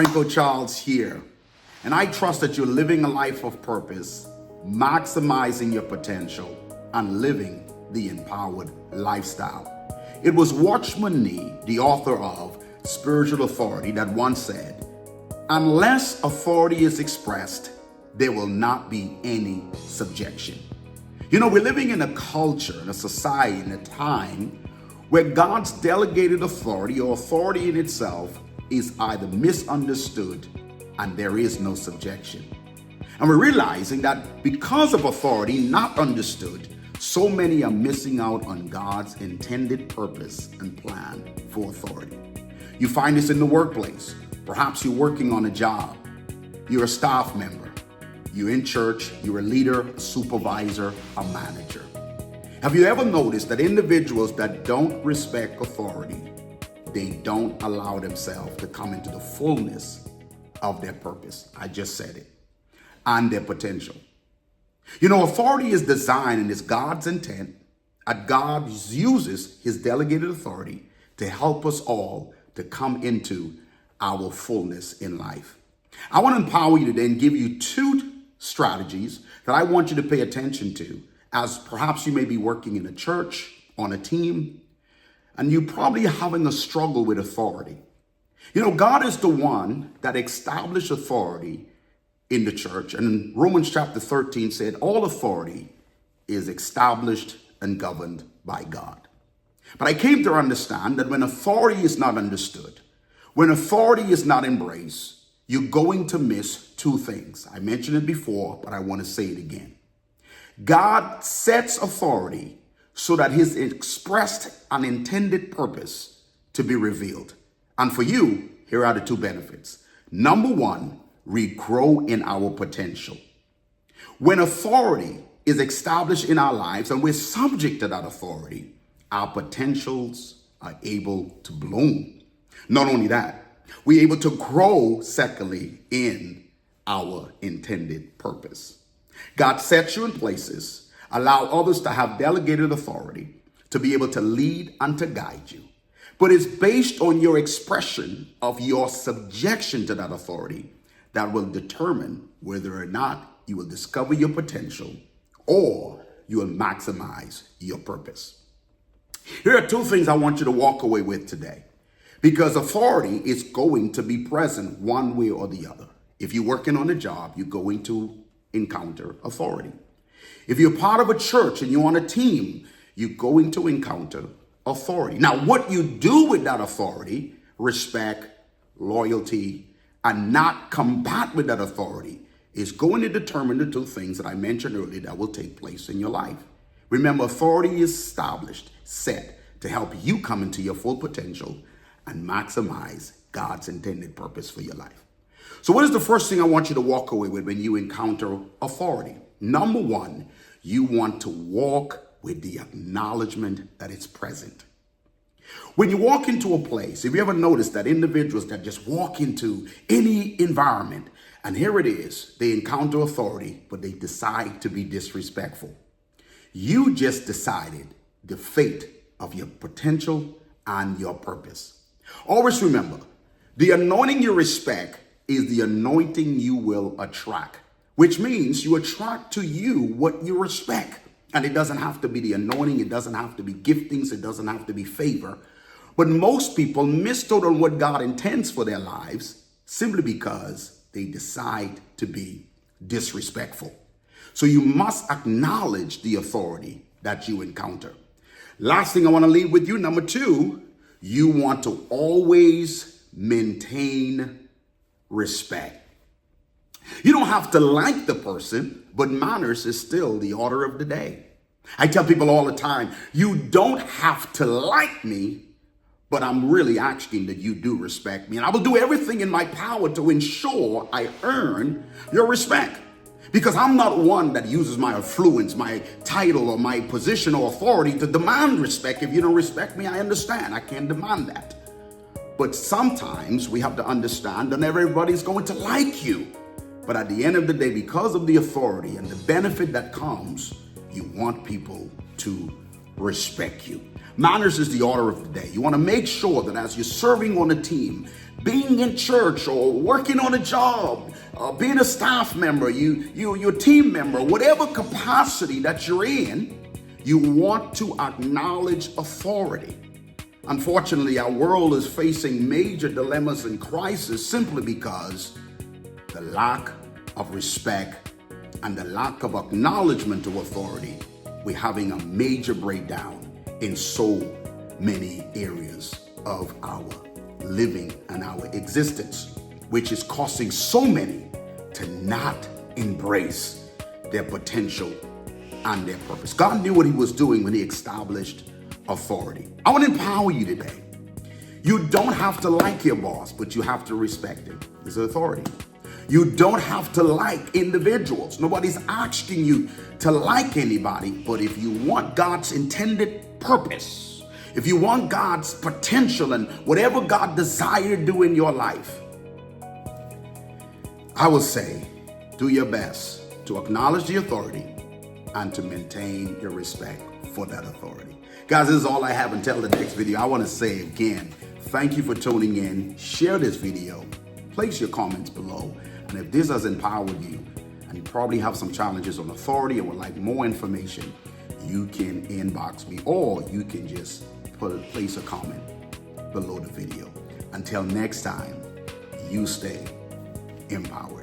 Franco Charles here, and I trust that you're living a life of purpose, maximizing your potential, and living the empowered lifestyle. It was Watchman Nee, the author of Spiritual Authority, that once said, "Unless authority is expressed, there will not be any subjection." You know, we're living in a culture, in a society, in a time where God's delegated authority or authority in itself is either misunderstood and there is no subjection. And we're realizing that because of authority not understood, so many are missing out on God's intended purpose and plan for authority. You find this in the workplace. Perhaps you're working on a job. You're a staff member. You're in church. You're a leader, a supervisor, a manager. Have you ever noticed that individuals that don't respect authority, they don't allow themselves to come into the fullness of their purpose? I just said it. And their potential. You know, authority is designed and is God's intent, and God uses his delegated authority to help us all to come into our fullness in life. I want to empower you today and give you two strategies that I want you to pay attention to, as perhaps you may be working in a church, on a team, and you're probably having a struggle with authority. You know, God is the one that established authority in the church. And Romans chapter 13 said, all authority is established and governed by God. But I came to understand that when authority is not understood, when authority is not embraced, you're going to miss two things. I mentioned it before, but I want to say it again. God sets authority so that his expressed and intended purpose to be revealed. And for you, here are the two benefits. Number one, we grow in our potential. When authority is established in our lives and we're subject to that authority, our potentials are able to bloom. Not only that, we're able to grow, secondly, in our intended purpose. God sets you in places, allow others to have delegated authority to be able to lead and to guide you. But it's based on your expression of your subjection to that authority that will determine whether or not you will discover your potential or you will maximize your purpose. Here are two things I want you to walk away with today, because authority is going to be present one way or the other. If you're working on a job, you're going to encounter authority. If you're part of a church and you're on a team, you're going to encounter authority. Now, what you do with that authority, respect, loyalty, and not combat with that authority, is going to determine the two things that I mentioned earlier that will take place in your life. Remember, authority is established, set to help you come into your full potential and maximize God's intended purpose for your life. So what is the first thing I want you to walk away with when you encounter authority? Number one, you want to walk with the acknowledgement that it's present. When you walk into a place, if you ever notice that individuals that just walk into any environment, and here it is, they encounter authority, but they decide to be disrespectful. You just decided the fate of your potential and your purpose. Always remember, the anointing you respect is the anointing you will attract, which means you attract to you what you respect. And it doesn't have to be the anointing. It doesn't have to be giftings. It doesn't have to be favor. But most people miss out on what God intends for their lives simply because they decide to be disrespectful. So you must acknowledge the authority that you encounter. Last thing I want to leave with you, number two, you want to always maintain respect. You don't have to like the person, but manners is still the order of the day. I tell people all the time, you don't have to like me, but I'm really asking that you do respect me. And I will do everything in my power to ensure I earn your respect. Because I'm not one that uses my influence, my title, or my position or authority to demand respect. If you don't respect me, I understand. I can't demand that. But sometimes we have to understand that everybody's going to like you. But at the end of the day, because of the authority and the benefit that comes, you want people to respect you. Manners is the order of the day. You want to make sure that as you're serving on a team, being in church or working on a job, being a staff member, your team member, whatever capacity that you're in, you want to acknowledge authority. Unfortunately, our world is facing major dilemmas and crises simply because the lack of respect and the lack of acknowledgement to authority. We're having a major breakdown in so many areas of our living and our existence, which is causing so many to not embrace their potential and their purpose. God knew what he was doing when he established authority. I want to empower you today. You don't have to like your boss, but you have to respect him. It's authority. You don't have to like individuals. Nobody's asking you to like anybody, but if you want God's intended purpose, if you want God's potential and whatever God desires to do in your life, I will say, do your best to acknowledge the authority and to maintain your respect for that authority. Guys, this is all I have until the next video. I want to say again, thank you for tuning in. Share this video. Place your comments below. And if this has empowered you, and you probably have some challenges on authority or would like more information, you can inbox me or you can just place a comment below the video. Until next time, you stay empowered.